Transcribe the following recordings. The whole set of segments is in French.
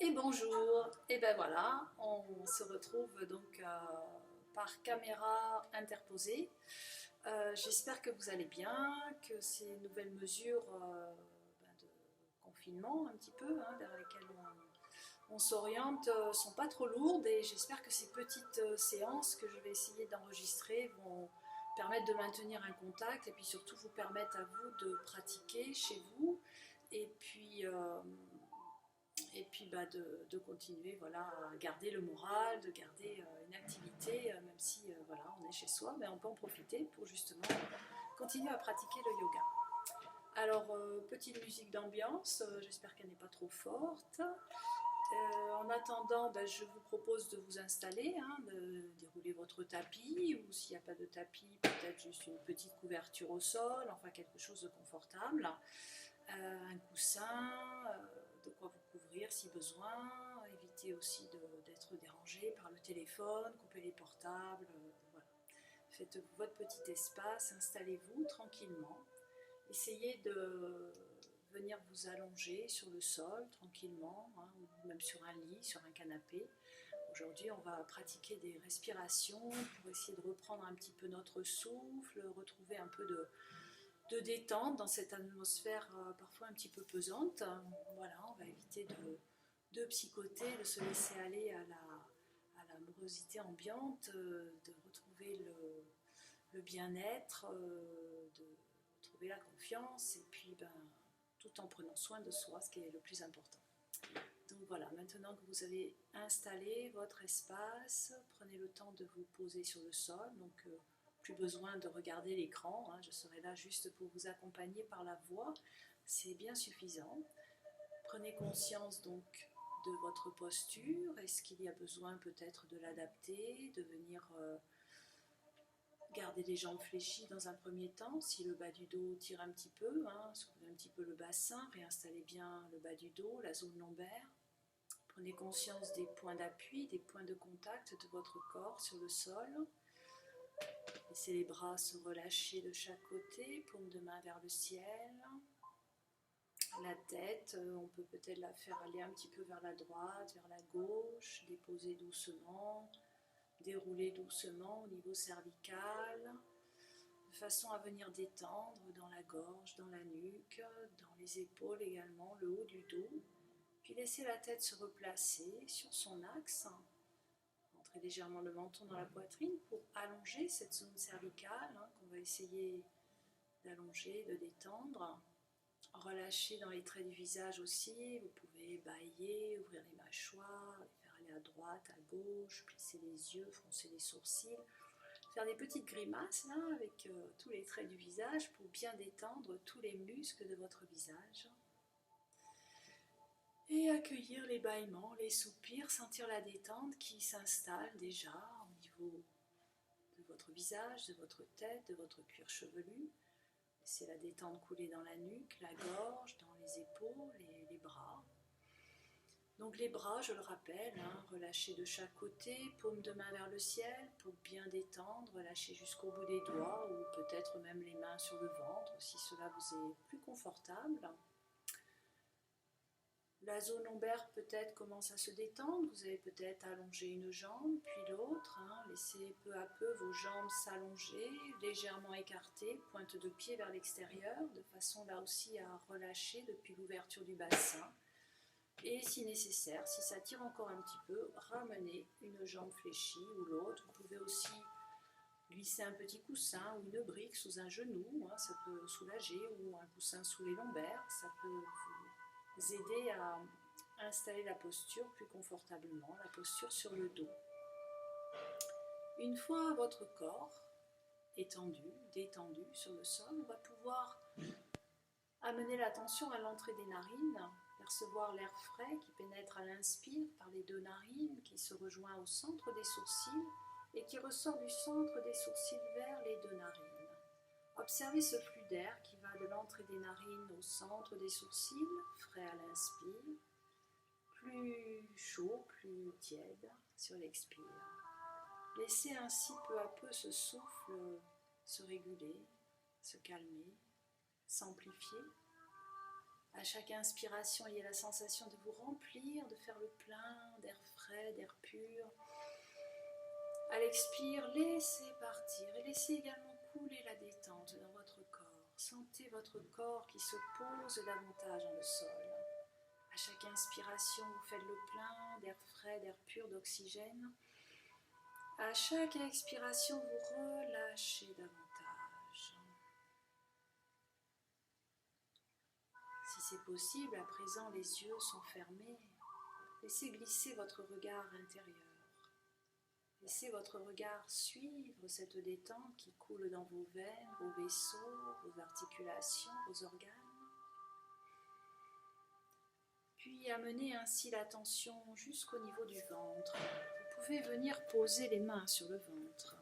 Et bonjour, et ben voilà, on se retrouve donc par caméra interposée. J'espère que vous allez bien, que ces nouvelles mesures de confinement un petit peu, vers lesquelles on s'oriente, sont pas trop lourdes et j'espère que ces petites séances que je vais essayer d'enregistrer vont permettre de maintenir un contact et puis surtout vous permettre à vous de pratiquer chez vous et puis de continuer voilà, à garder le moral, de garder une activité, même si voilà, on est chez soi, mais on peut en profiter pour justement continuer à pratiquer le yoga. Alors, petite musique d'ambiance, j'espère qu'elle n'est pas trop forte. En attendant, je vous propose de vous installer, de dérouler votre tapis, ou s'il n'y a pas de tapis, peut-être juste une petite couverture au sol, enfin quelque chose de confortable. Un coussin, de quoi vous couvrir si besoin, éviter aussi d'être dérangé par le téléphone, couper les portables, voilà. Faites votre petit espace, installez-vous tranquillement, essayez de venir vous allonger sur le sol tranquillement, ou même sur un lit, sur un canapé. Aujourd'hui, on va pratiquer des respirations pour essayer de reprendre un petit peu notre souffle, retrouver un peu de détente dans cette atmosphère parfois un petit peu pesante. Voilà, on va éviter de psychoter, de se laisser aller à la morosité ambiante, de retrouver le bien-être, de retrouver la confiance et puis tout en prenant soin de soi, ce qui est le plus important. Donc voilà, maintenant que vous avez installé votre espace, prenez le temps de vous poser sur le sol. Donc plus besoin de regarder l'écran, je serai là juste pour vous accompagner par la voix, c'est bien suffisant. Prenez conscience donc de votre posture, est-ce qu'il y a besoin peut-être de l'adapter, de venir garder les jambes fléchies dans un premier temps, si le bas du dos tire un petit peu, soulevez un petit peu le bassin, réinstallez bien le bas du dos, la zone lombaire. Prenez conscience des points d'appui, des points de contact de votre corps sur le sol. Laissez les bras se relâcher de chaque côté, paume de main vers le ciel. La tête, on peut peut-être la faire aller un petit peu vers la droite, vers la gauche, déposer doucement, dérouler doucement au niveau cervical, de façon à venir détendre dans la gorge, dans la nuque, dans les épaules également, le haut du dos. Puis laissez la tête se replacer sur son axe. Entrez légèrement le menton dans la poitrine pour allonger cette zone cervicale qu'on va essayer d'allonger, de détendre. Relâchez dans les traits du visage aussi. Vous pouvez bâiller, ouvrir les mâchoires, les faire aller à droite, à gauche, plisser les yeux, froncer les sourcils. Faire des petites grimaces là, avec tous les traits du visage pour bien détendre tous les muscles de votre visage. Et accueillir les bâillements, les soupirs, sentir la détente qui s'installe déjà au niveau de votre visage, de votre tête, de votre cuir chevelu. Laissez la détente couler dans la nuque, la gorge, dans les épaules et les bras. Donc les bras, je le rappelle, relâchez de chaque côté, paume de main vers le ciel pour bien détendre, relâchez jusqu'au bout des doigts ou peut-être même les mains sur le ventre si cela vous est plus confortable. La zone lombaire peut-être commence à se détendre, vous avez peut-être allongé une jambe puis l'autre, laissez peu à peu vos jambes s'allonger, légèrement écartées, pointe de pied vers l'extérieur, de façon là aussi à relâcher depuis l'ouverture du bassin. Et si nécessaire, si ça tire encore un petit peu, ramenez une jambe fléchie ou l'autre. Vous pouvez aussi glisser un petit coussin ou une brique sous un genou, ça peut soulager, ou un coussin sous les lombaires, ça peut vous aider à installer la posture plus confortablement, la posture sur le dos. Une fois votre corps étendu, détendu sur le sol, on va pouvoir amener l'attention à l'entrée des narines, percevoir l'air frais qui pénètre à l'inspire par les deux narines, qui se rejoint au centre des sourcils et qui ressort du centre des sourcils vers les deux narines. Observez ce flux d'air qui va de l'entrée des narines au centre des sourcils, frais à l'inspire, plus chaud, plus tiède sur l'expire. Laissez ainsi peu à peu ce souffle se réguler, se calmer, s'amplifier. À chaque inspiration, ayez la sensation de vous remplir, de faire le plein d'air frais, d'air pur. À l'expire, laissez partir et laissez également couler la détente dans votre corps. Sentez votre corps qui se pose davantage dans le sol. À chaque inspiration, vous faites le plein d'air frais, d'air pur, d'oxygène. À chaque expiration, vous relâchez davantage. Si c'est possible, à présent, les yeux sont fermés. Laissez glisser votre regard intérieur. Laissez votre regard suivre cette détente qui coule dans vos veines, vos vaisseaux, vos articulations, vos organes. Puis amenez ainsi l'attention jusqu'au niveau du ventre. Vous pouvez venir poser les mains sur le ventre.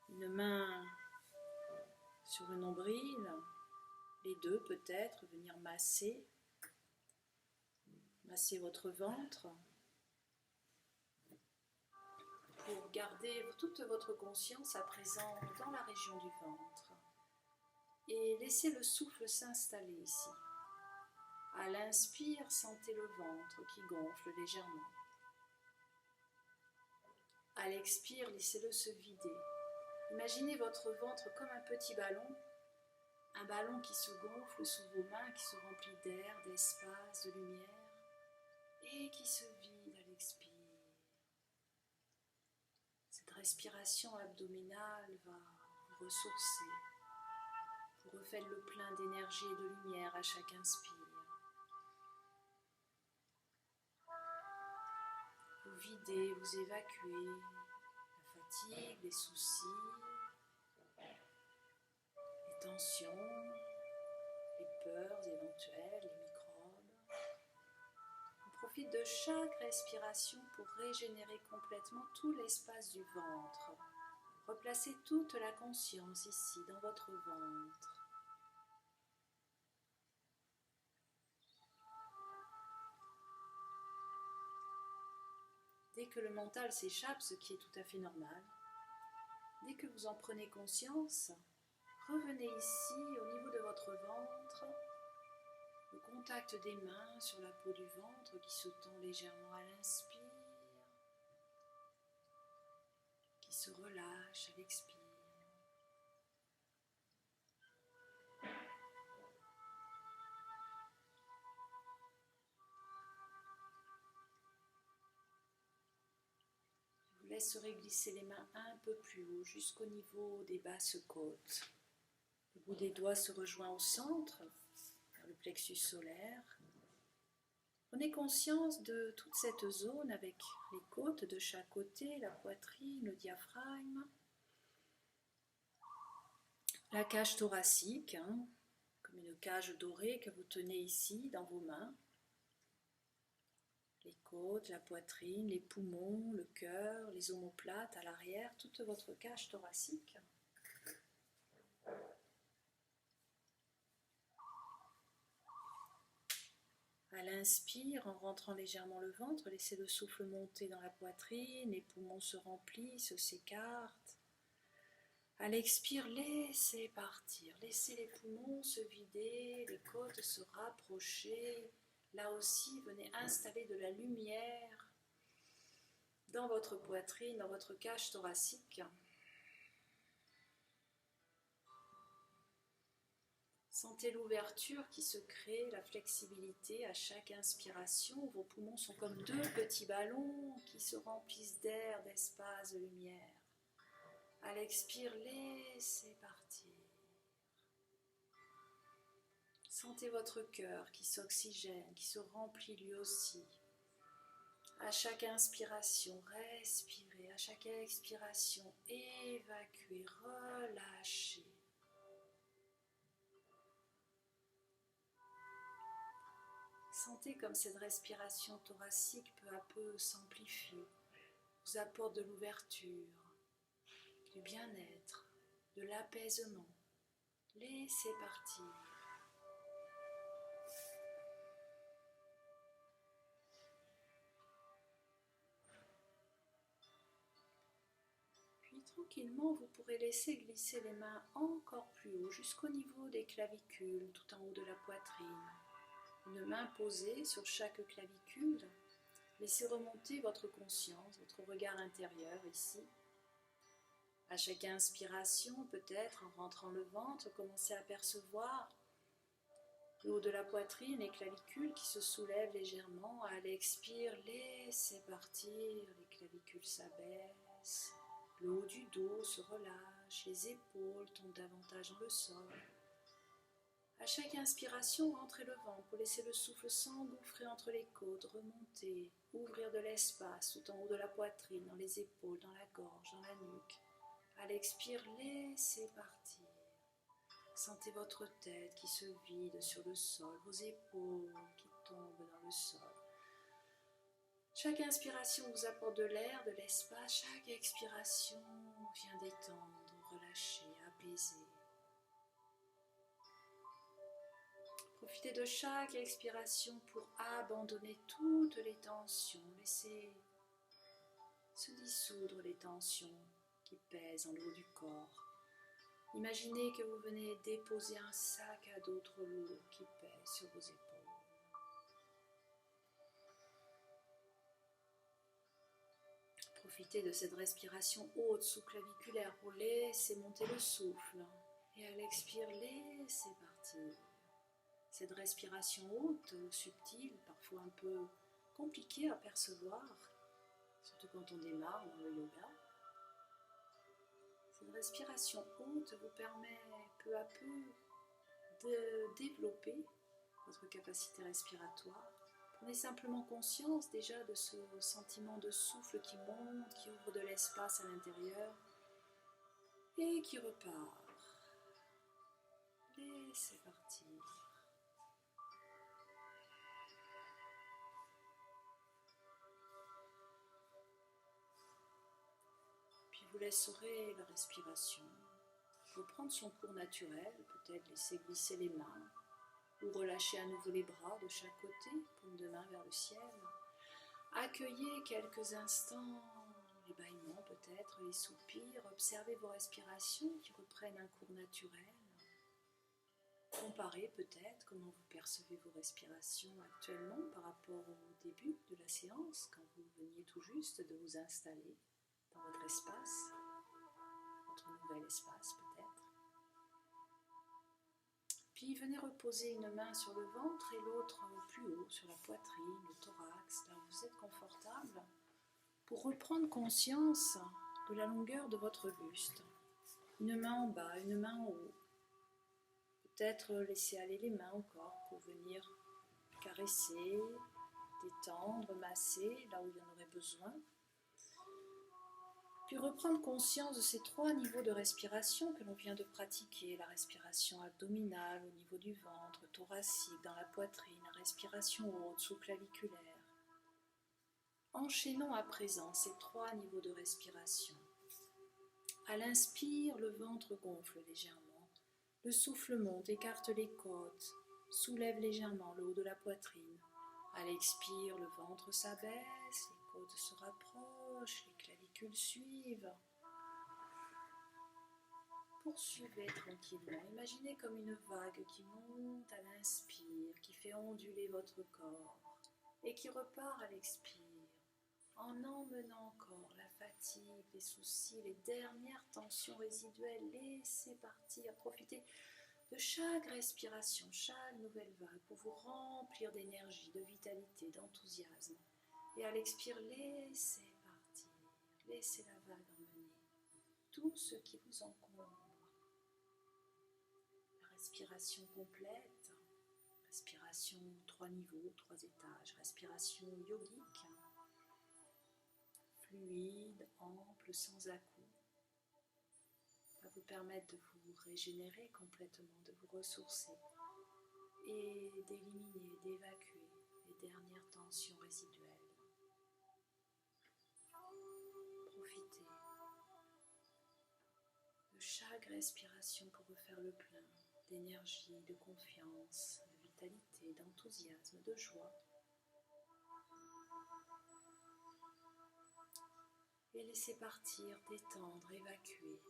Une main sur le nombril, les deux peut-être, venir masser votre ventre pour garder toute votre conscience à présent dans la région du ventre et laissez le souffle s'installer ici. À l'inspire, sentez le ventre qui gonfle légèrement. À l'expire, laissez-le se vider. Imaginez votre ventre comme un petit ballon, un ballon qui se gonfle sous vos mains, qui se remplit d'air, d'espace, de lumière et qui se vide à l'expire. Cette respiration abdominale va vous ressourcer. Vous refaites le plein d'énergie et de lumière à chaque inspire. Vous videz, vous évacuez la fatigue, les soucis, les tensions, les peurs éventuelles, les microbes. On profite de chaque respiration pour régénérer complètement tout l'espace du ventre. Replacez toute la conscience ici, dans votre ventre. Dès que le mental s'échappe, ce qui est tout à fait normal, dès que vous en prenez conscience, revenez ici au niveau de votre ventre, le contact des mains sur la peau du ventre qui se tend légèrement à l'inspire, qui se relâche à l'expire. Vous laisserez glisser les mains un peu plus haut jusqu'au niveau des basses côtes. Le bout des doigts se rejoint au centre, vers le plexus solaire. Prenez conscience de toute cette zone avec les côtes de chaque côté, la poitrine, le diaphragme, la cage thoracique, comme une cage dorée que vous tenez ici dans vos mains. Les côtes, la poitrine, les poumons, le cœur, les omoplates à l'arrière, toute votre cage thoracique. À l'inspire, en rentrant légèrement le ventre, laissez le souffle monter dans la poitrine, les poumons se remplissent, s'écartent. À l'expire, laissez partir, laissez les poumons se vider, les côtes se rapprocher. Là aussi, venez installer de la lumière dans votre poitrine, dans votre cage thoracique. Sentez l'ouverture qui se crée, la flexibilité à chaque inspiration. Vos poumons sont comme deux petits ballons qui se remplissent d'air, d'espace, de lumière. À l'expire, laissez partir. Sentez votre cœur qui s'oxygène, qui se remplit lui aussi. À chaque inspiration, respirez. À chaque expiration, évacuez, relâchez. Sentez comme cette respiration thoracique peu à peu s'amplifie, vous apporte de l'ouverture, du bien-être, de l'apaisement. Laissez partir. Puis Tranquillement, vous pourrez laisser glisser les mains encore plus haut, jusqu'au niveau des clavicules, tout en haut de la poitrine. Une main posée sur chaque clavicule. Laissez remonter votre conscience, votre regard intérieur ici. À chaque inspiration, peut-être en rentrant le ventre, commencez à percevoir le haut de la poitrine, les clavicules qui se soulèvent légèrement. À l'expire, laissez partir, les clavicules s'abaissent. Le haut du dos se relâche, les épaules tombent davantage dans le sol. À chaque inspiration, rentrez le ventre pour laisser le souffle s'engouffrer entre les côtes, remonter, ouvrir de l'espace tout en haut de la poitrine, dans les épaules, dans la gorge, dans la nuque. À l'expire, laissez partir. Sentez votre tête qui se vide sur le sol, vos épaules qui tombent dans le sol. Chaque inspiration vous apporte de l'air, de l'espace. Chaque expiration vient détendre, relâcher, apaiser. Profitez de chaque expiration pour abandonner toutes les tensions. Laissez se dissoudre les tensions qui pèsent en le haut du corps. Imaginez que vous venez déposer un sac à dos trop lourd qui pèse sur vos épaules. Profitez de cette respiration haute sous-claviculaire pour laisser monter le souffle. Et à l'expire, laissez partir. Cette respiration haute, subtile, parfois un peu compliquée à percevoir, surtout quand on démarre dans le yoga. Cette respiration haute vous permet peu à peu de développer votre capacité respiratoire. Prenez simplement conscience déjà de ce sentiment de souffle qui monte, qui ouvre de l'espace à l'intérieur et qui repart. Laissez partir. Puis vous laisserez la respiration reprendre son cours naturel, peut-être laisser glisser les mains ou relâcher à nouveau les bras de chaque côté, paume de main vers le ciel. Accueillez quelques instants les bâillements peut-être, les soupirs, observez vos respirations qui reprennent un cours naturel. Comparez peut-être comment vous percevez vos respirations actuellement par rapport au début de la séance, quand vous veniez tout juste de vous installer dans votre espace, votre nouvel espace peut-être. Puis venez reposer une main sur le ventre et l'autre plus haut, sur la poitrine, le thorax, là où vous êtes confortable, pour reprendre conscience de la longueur de votre buste. Une main en bas, une main en haut. Peut-être laisser aller les mains encore pour venir caresser, détendre, masser là où il y en aurait besoin. Puis reprendre conscience de ces 3 niveaux de respiration que l'on vient de pratiquer. La respiration abdominale au niveau du ventre, thoracique, dans la poitrine, la respiration haute, sous-claviculaire. Enchaînons à présent ces 3 niveaux de respiration. À l'inspire, le ventre gonfle légèrement. Le souffle monte, écarte les côtes, soulève légèrement le haut de la poitrine. À l'expire, le ventre s'abaisse, les côtes se rapprochent, les clavicules suivent. Poursuivez tranquillement. Imaginez comme une vague qui monte à l'inspire, qui fait onduler votre corps et qui repart à l'expire, en emmenant encore la fatigue, les soucis, les dernières tensions résiduelles. Laissez partir, profitez de chaque respiration, chaque nouvelle vague pour vous remplir d'énergie, de vitalité, d'enthousiasme. Et à l'expire, laissez partir, laissez la vague emmener tout ce qui vous encombre. La respiration complète, respiration 3 niveaux, 3 étages, respiration yogique, fluide, ample, sans à-coups, va vous permettre de vous régénérer complètement, de vous ressourcer et d'éliminer, d'évacuer les dernières tensions résiduelles. Profitez de chaque respiration pour refaire le plein d'énergie, de confiance, de vitalité, d'enthousiasme, de joie. Et laissez partir, détendre, évacuer.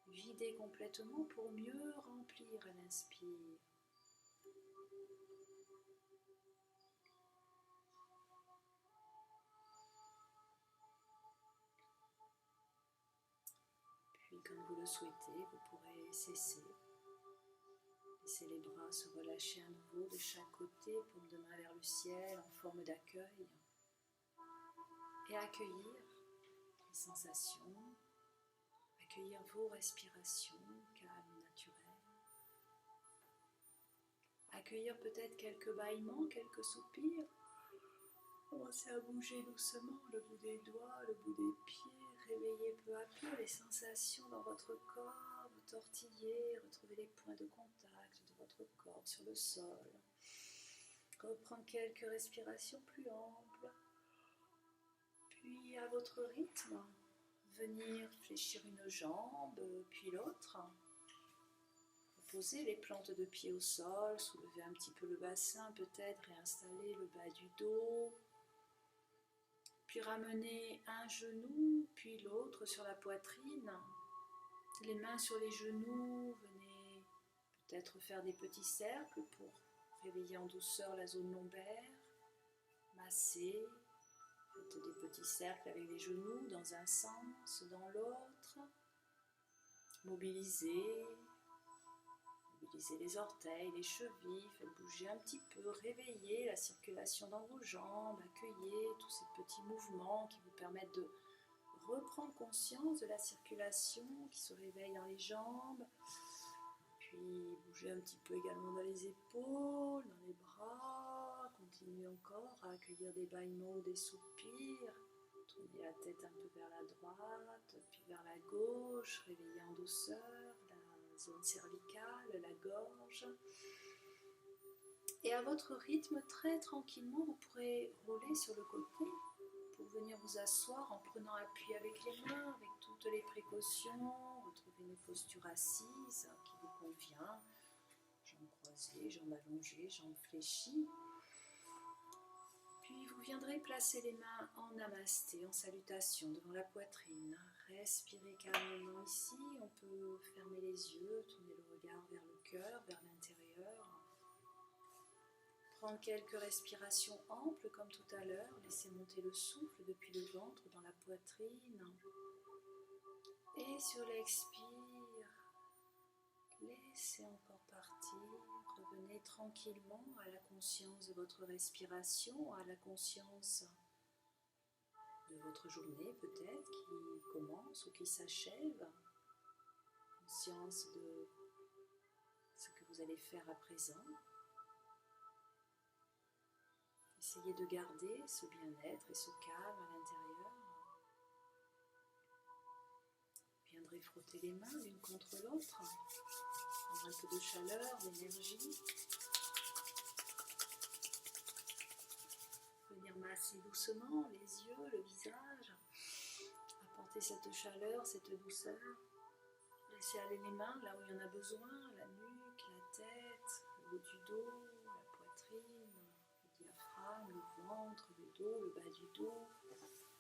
Videz complètement pour mieux remplir à l'inspire. Puis quand vous le souhaitez, vous pourrez cesser. Laissez les bras se relâcher à nouveau de chaque côté, paume de main vers le ciel en forme d'accueil. Et accueillir les sensations, accueillir vos respirations calmes et naturelles. Accueillir peut-être quelques bâillements, quelques soupirs. Commencez à bouger doucement le bout des doigts, le bout des pieds. Réveillez peu à peu les sensations dans votre corps. Vous tortillez, retrouvez les points de contact de votre corps sur le sol. Reprendre quelques respirations plus amples. Puis à votre rythme, venir fléchir une jambe, puis l'autre. Posez les plantes de pied au sol, soulevez un petit peu le bassin peut-être, réinstaller le bas du dos. Puis ramenez un genou, puis l'autre sur la poitrine. Les mains sur les genoux, venez peut-être faire des petits cercles pour réveiller en douceur la zone lombaire. Masser, faites des petits cercles avec les genoux dans un sens, dans l'autre. Mobilisez les orteils, les chevilles, faites bouger un petit peu, réveillez la circulation dans vos jambes, accueillez tous ces petits mouvements qui vous permettent de reprendre conscience de la circulation qui se réveille dans les jambes. Puis bougez un petit peu également dans les épaules, dans les bras, continuez encore à accueillir des bâillements ou des soupirs. Tournez la tête un peu vers la droite, puis vers la gauche, réveillez en douceur la zone cervicale, la gorge. Et à votre rythme, très tranquillement, vous pourrez rouler sur le côté pour venir vous asseoir en prenant appui avec les mains, avec toutes les précautions. Retrouvez une posture assise qui vous convient. Jambes croisées, jambes allongées, jambes fléchies. Puis vous viendrez placer les mains en namasté, en salutation devant la poitrine. Respirez calmement ici. On peut fermer les yeux, tourner le regard vers le cœur, vers l'intérieur. Prendre quelques respirations amples comme tout à l'heure. Laissez monter le souffle depuis le ventre dans la poitrine. Et sur l'expire, laissez encore partir. Revenez tranquillement à la conscience de votre respiration, à la conscience de votre journée peut-être qui commence ou qui s'achève. Conscience de ce que vous allez faire à présent. Essayez de garder ce bien-être et ce calme à l'intérieur. Vous viendrez frotter les mains l'une contre l'autre, prendre un peu de chaleur, d'énergie. Venir masser doucement les yeux, le visage, apporter cette chaleur, cette douceur. Laissez aller les mains là où il y en a besoin, la nuque, la tête, le haut du dos, la poitrine, le diaphragme, le ventre, le dos, le bas du dos,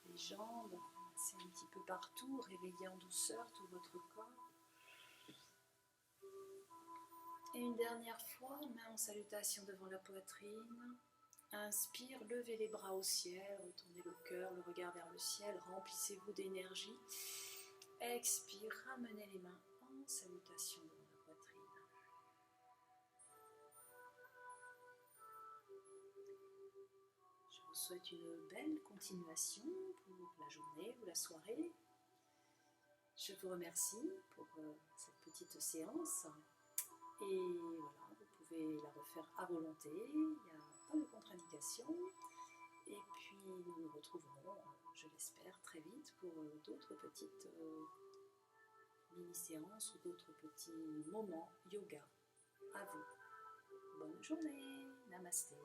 les jambes. Massez un petit peu partout, réveillez en douceur tout votre corps. Et une dernière fois, main en salutation devant la poitrine. Inspire, levez les bras au ciel, retournez le cœur, le regard vers le ciel, remplissez-vous d'énergie. Expire, ramenez les mains en salutation devant la poitrine. Je vous souhaite une belle continuation pour la journée ou la soirée. Je vous remercie pour cette petite séance. Et voilà, vous pouvez la refaire à volonté, il n'y a pas de contre-indication. Et puis nous nous retrouverons, je l'espère, très vite pour d'autres petites mini-séances ou d'autres petits moments yoga. À vous. Bonne journée. Namasté.